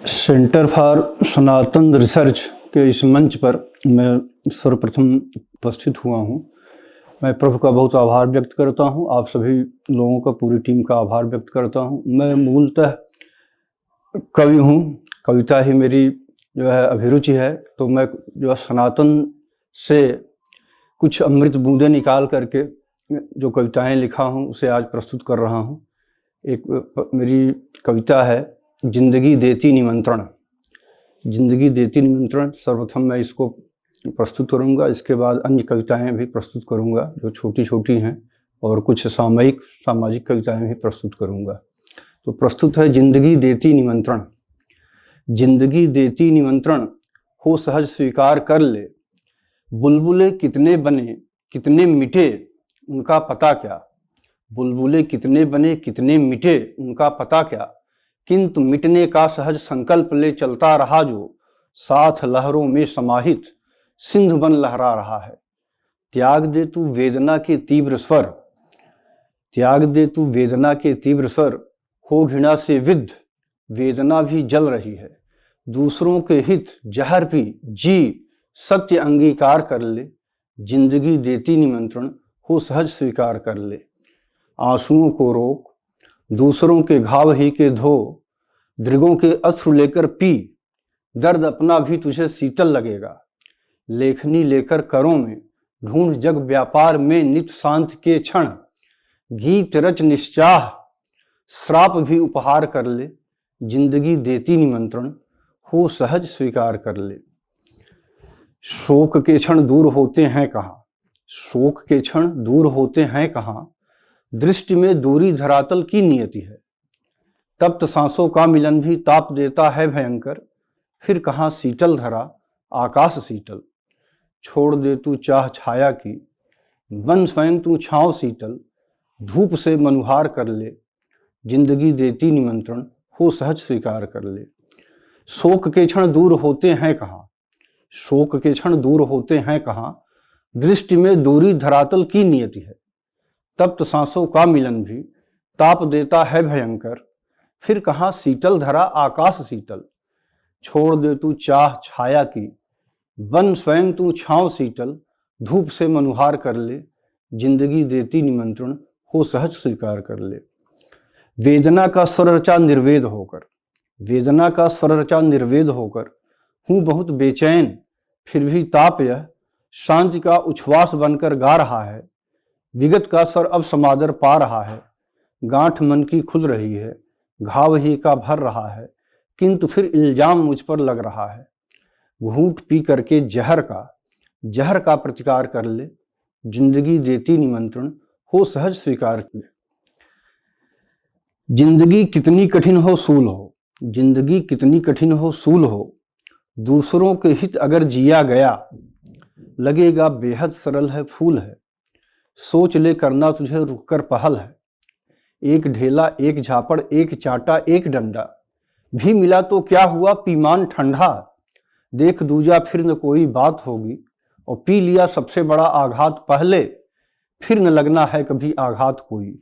Centre for Sanatan research के इस मंच पर मैं सर्वप्रथम उपस्थित हुआ हूँ। मैं प्रभु का बहुत आभार व्यक्त करता हूँ, आप सभी लोगों का, पूरी टीम का आभार व्यक्त करता हूँ। मैं मूलतः कवि हूँ, कविता ही मेरी जो है अभिरुचि है। तो मैं जो है सनातन से कुछ अमृत बूंदें निकाल करके जो कविताएं लिखा हूँ उसे आज प्रस्तुत कर रहा हूँ। एक मेरी कविता है जिंदगी देती निमंत्रण। जिंदगी देती निमंत्रण सर्वप्रथम मैं इसको प्रस्तुत करूंगा, इसके बाद अन्य कविताएं भी प्रस्तुत करूंगा जो छोटी छोटी हैं, और कुछ सामाजिक कविताएं भी प्रस्तुत करूंगा। तो प्रस्तुत है जिंदगी देती निमंत्रण। जिंदगी देती निमंत्रण हो सहज स्वीकार कर ले, बुलबुले कितने बने कितने मिटे उनका पता क्या। बुलबुले कितने बने कितने मिटे उनका पता क्या, किंतु मिटने का सहज संकल्प ले चलता रहा जो, साथ लहरों में समाहित सिंधु बन लहरा रहा है। त्याग दे तू वेदना के तीव्र स्वर, त्याग दे तू वेदना के तीव्र स्वर, हो घृणा से विद्ध वेदना भी जल रही है। दूसरों के हित जहर भी जी सत्य अंगीकार कर ले, जिंदगी देती निमंत्रण हो सहज स्वीकार कर ले। आंसुओं को रोक दूसरों के घाव ही के धो, दृगों के अश्रु लेकर पी, दर्द अपना भी तुझे शीतल लगेगा। लेखनी लेकर करों में ढूंढ जग व्यापार में नित शांत के क्षण, गीत रच निश्चाह श्राप भी उपहार कर ले, जिंदगी देती निमंत्रण हो सहज स्वीकार कर ले। शोक के क्षण दूर होते हैं कहाँ, शोक के क्षण दूर होते हैं कहाँ, दृष्टि में दूरी धरातल की नियति है। तप्त सांसों का मिलन भी ताप देता है भयंकर, फिर कहाँ शीतल धरा आकाश शीतल। छोड़ दे तू चाह छाया की, बन स्वयं तू छाँव शीतल, धूप से मनुहार कर ले, जिंदगी देती निमंत्रण हो सहज स्वीकार कर ले। शोक के क्षण दूर होते हैं कहाँ, शोक के क्षण दूर होते हैं कहाँ, दृष्टि में दूरी धरातल की नियति है। तप्त सांसों का मिलन भी ताप देता है भयंकर, फिर कहाँ शीतल धरा आकाश शीतल। छोड़ दे तू चाह छाया की, बन स्वयं तू छाँव शीतल, धूप से मनुहार कर ले, जिंदगी देती निमंत्रण हो सहज स्वीकार कर ले। वेदना का स्वर रचा निर्वेद होकर, वेदना का स्वर रचा निर्वेद होकर, हूँ बहुत बेचैन फिर भी ताप यह शांति का उच्छ्वास बनकर गा रहा है। विगत का स्वर अब समादर पा रहा है, गांठ मन की खुल रही है, घाव ही का भर रहा है, किंतु फिर इल्जाम मुझ पर लग रहा है। घूंट पी करके जहर का प्रतिकार कर ले, जिंदगी देती निमंत्रण हो सहज स्वीकार ले। जिंदगी कितनी कठिन हो सूल हो, जिंदगी कितनी कठिन हो सूल हो, दूसरों के हित अगर जिया गया, लगेगा बेहद सरल है फूल है। सोच ले करना तुझे रुककर पहल है, एक ढेला एक झापड़ एक चांटा एक डंडा, भी मिला तो क्या हुआ पीमान ठंडा। देख दूजा फिर न कोई बात होगी, और पी लिया सबसे बड़ा आघात पहले, फिर न लगना है कभी आघात कोई।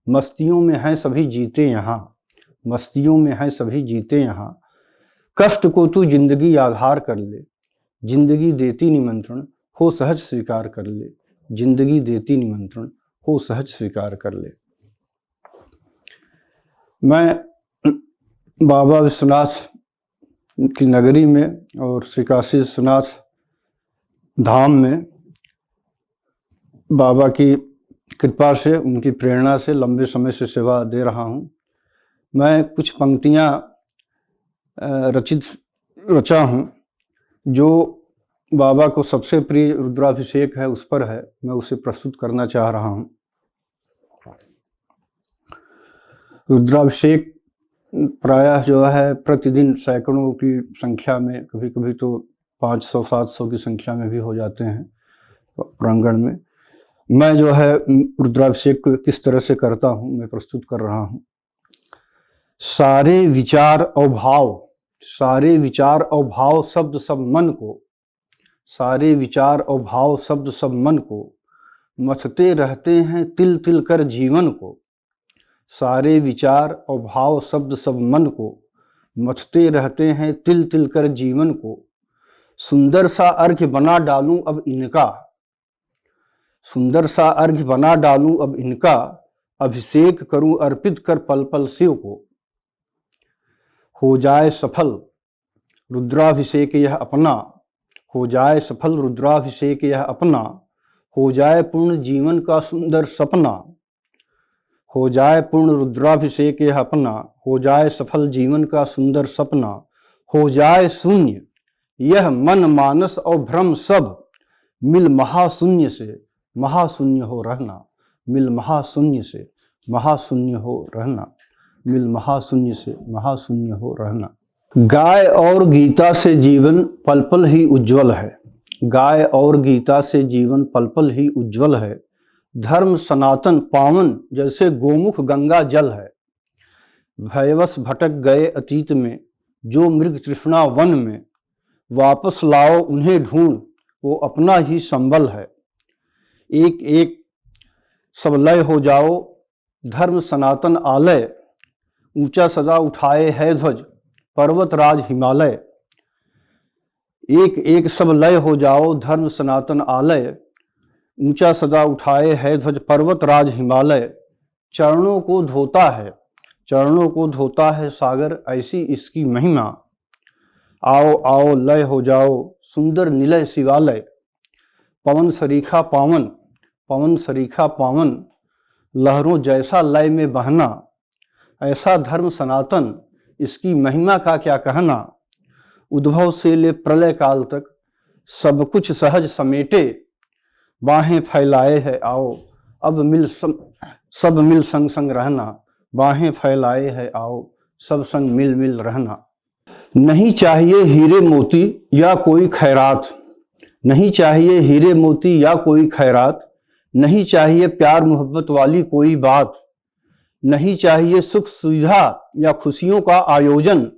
मस्तियों में हैं सभी जीते यहाँ, मस्तियों में हैं सभी जीते यहाँ, कष्ट को तू जिंदगी आधार कर ले, जिंदगी देती निमंत्रण हो सहज स्वीकार कर ले, जिंदगी देती निमंत्रण हो सहज स्वीकार कर ले। मैं बाबा विश्वनाथ की नगरी में और श्री काशी विश्वनाथ धाम में बाबा की कृपा से, उनकी प्रेरणा से लंबे समय से सेवा दे रहा हूँ। मैं कुछ पंक्तियाँ रचा हूँ जो बाबा को सबसे प्रिय रुद्राभिषेक है उस पर है, मैं उसे प्रस्तुत करना चाह रहा हूँ। रुद्राभिषेक प्रायः जो है प्रतिदिन सैकड़ों की संख्या में, कभी कभी तो 500-700 की संख्या में भी हो जाते हैं प्रांगण में। मैं जो है रुद्राभिषेक को किस तरह से करता हूँ मैं प्रस्तुत कर रहा हूँ। सारे विचार और भाव, सारे विचार और भाव शब्द सब मन को, सारे विचार और भाव शब्द सब मन को, मथते रहते हैं तिल तिल कर जीवन को। सारे विचार और भाव शब्द सब मन को, मथते रहते हैं तिल तिल कर जीवन को, सुंदर सा अर्घ्य बना डालूं अब इनका, सुंदर सा अर्घ्य बना डालूं अब इनका, अभिषेक करूं अर्पित कर पल पल शिव को। हो जाए सफल रुद्राभिषेक यह अपना, हो जाए सफल रुद्राभिषेक यह अपना, हो जाए पूर्ण जीवन का सुंदर सपना, हो जाए पूर्ण रुद्राभिषेक यह अपना, हो जाए सफल जीवन का सुंदर सपना, हो जाए शून्य यह मन मानस और भ्रम सब, मिल महाशून्य से महाशून्य हो रहना, मिल महाशून्य से महाशून्य हो रहना, मिल महाशून्य से महाशून्य हो रहना। गाय और गीता से जीवन पल पल ही उज्जवल है, गाय और गीता से जीवन पल पल ही उज्जवल है, धर्म सनातन पावन जैसे गोमुख गंगा जल है। भयवश भटक गए अतीत में जो मृग तृष्णा वन में, वापस लाओ उन्हें ढूंढ वो अपना ही संबल है। एक एक सब लय हो जाओ धर्म सनातन आलय, ऊंचा सजा उठाए है ध्वज पर्वत राज हिमालय। एक एक सब लय हो जाओ धर्म सनातन आलय, ऊंचा सदा उठाए है ध्वज पर्वत राज हिमालय। चरणों को धोता है, चरणों को धोता है सागर ऐसी इसकी महिमा। आओ आओ लय हो जाओ सुंदर निलय शिवालय। पवन सरीखा पावन, पवन सरीखा पावन, लहरों जैसा लय में बहना। ऐसा धर्म सनातन इसकी महिमा का क्या कहना। उद्भव से ले प्रलय काल तक सब कुछ सहज समेटे, बाहें फैलाए है आओ अब सब मिल संग संग रहना। बाहें फैलाए है आओ सब संग मिल मिल रहना। नहीं चाहिए हीरे मोती या कोई खैरात, नहीं चाहिए हीरे मोती या कोई खैरात, नहीं चाहिए प्यार मोहब्बत वाली कोई बात, नहीं चाहिए सुख सुविधा या खुशियों का आयोजन।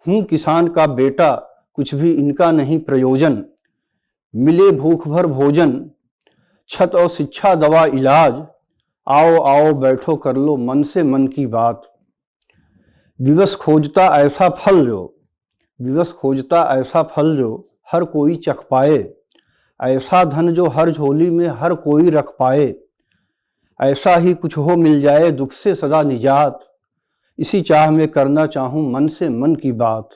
हूँ किसान का बेटा कुछ भी इनका नहीं प्रयोजन। मिले भूख भर भोजन छत और शिक्षा दवा इलाज, आओ आओ बैठो कर लो मन से मन की बात। विवश खोजता ऐसा फल जो, विवश खोजता ऐसा फल जो हर कोई चख पाए। ऐसा धन जो हर झोली में हर कोई रख पाए। ऐसा ही कुछ हो मिल जाए दुख से सदा निजात, इसी चाह में करना चाहूं मन से मन की बात।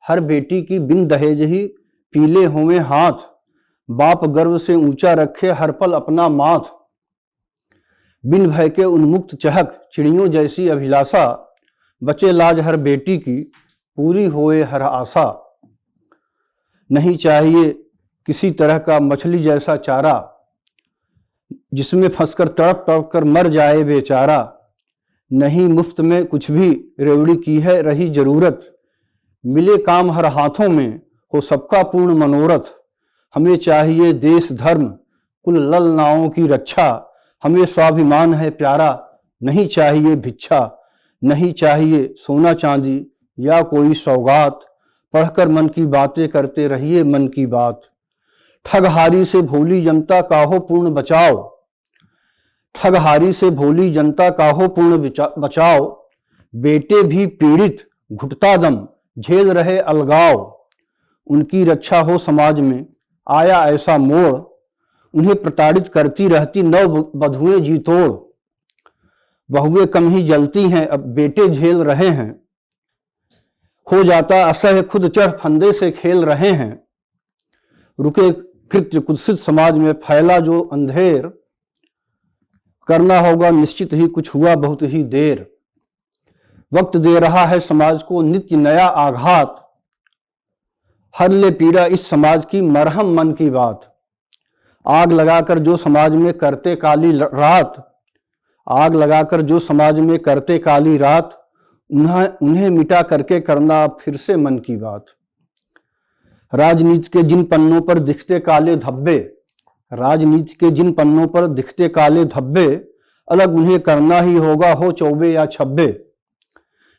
हर बेटी की बिन दहेज ही पीले होवे हाथ, बाप गर्व से ऊंचा रखे हर पल अपना माथ। बिन भय के उन्मुक्त चहक चिड़ियों जैसी अभिलाषा, बचे लाज हर बेटी की पूरी होए हर आशा। नहीं चाहिए किसी तरह का मछली जैसा चारा, जिसमें फंसकर तड़प तड़प कर मर जाए बेचारा। नहीं मुफ्त में कुछ भी रेवड़ी की है रही जरूरत, मिले काम हर हाथों में हो सबका पूर्ण मनोरथ। हमें चाहिए देश धर्म कुल लल नावों की रक्षा, हमें स्वाभिमान है प्यारा नहीं चाहिए भिक्षा। नहीं चाहिए सोना चांदी या कोई सौगात, पढ़कर मन की बातें करते रहिए मन की बात। ठगहारी से भोली जनता का हो पूर्ण बचाव, ठगहारी से भोली जनता का हो पूर्ण बचाव। बेटे भी पीड़ित घुटता दम झेल रहे अलगाव, उनकी रक्षा हो समाज में आया ऐसा मोड़। उन्हें प्रताड़ित करती रहती नव बधुएं जी तोड़, बहुएं कम ही जलती हैं अब बेटे झेल रहे हैं। हो जाता असह्य खुद चढ़ फंदे से खेल रहे हैं। रुके कृत्य कुत्सित समाज में फैला जो अंधेर, करना होगा निश्चित ही कुछ हुआ बहुत ही देर। वक्त दे रहा है समाज को नित्य नया आघात, हर ले पीड़ा इस समाज की मरहम मन की बात। आग लगाकर जो समाज में करते काली रात, आग लगाकर जो समाज में करते काली रात, उन्हें मिटा करके करना फिर से मन की बात। राजनीति के जिन पन्नों पर दिखते काले धब्बे, राजनीति के जिन पन्नों पर दिखते काले धब्बे, अलग उन्हें करना ही होगा हो चौबे या छब्बे।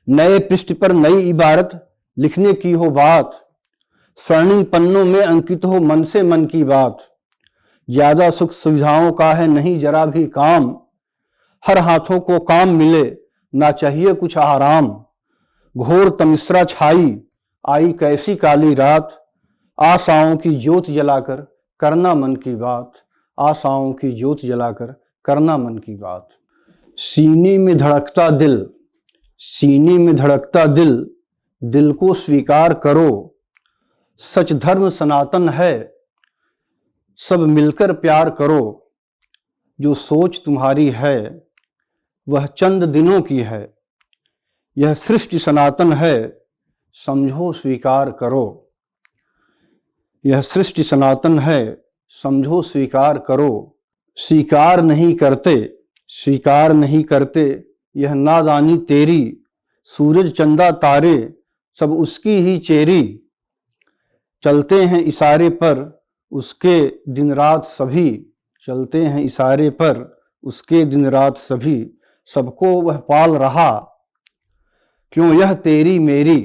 नए पृष्ठ पर नई इबारत लिखने की हो बात, स्वर्णिम पन्नों में अंकित हो मन से मन की बात। ज्यादा सुख सुविधाओं का है नहीं जरा भी काम, हर हाथों को काम मिले ना चाहिए कुछ आराम। घोर तमिश्रा छाई, आई कैसी काली रात, आशाओं की ज्योत जलाकर करना मन की बात, आशाओं की ज्योत जलाकर करना मन की बात। सीने में धड़कता दिल, सीने में धड़कता दिल, दिल को स्वीकार करो, सच धर्म सनातन है, सब मिलकर प्यार करो। जो सोच तुम्हारी है वह चंद दिनों की है, यह सृष्टि सनातन है, समझो स्वीकार करो। यह सृष्टि सनातन है, समझो स्वीकार करो। स्वीकार नहीं करते, स्वीकार नहीं करते यह नादानी तेरी, सूरज चंदा तारे सब उसकी ही चेरी। चलते हैं इशारे पर उसके दिन रात सभी, चलते हैं इशारे पर उसके दिन रात सभी। सबको वह पाल रहा, क्यों यह तेरी मेरी।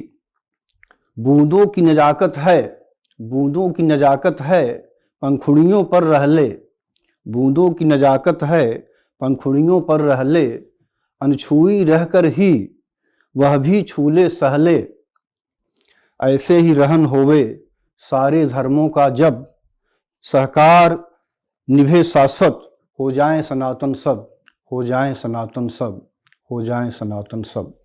बूंदों की नजाकत है, बूंदों की नजाकत है, पंखुड़ियों पर रह ले। बूंदों की नजाकत है, पंखुड़ियों पर रह ले। अनछुई रहकर ही वह भी छूले सहले। ऐसे ही रहन होवे सारे धर्मों का जब, सहकार निभे शाश्वत, हो जाएं सनातन सब, हो जाएं सनातन सब, हो जाएं सनातन सब।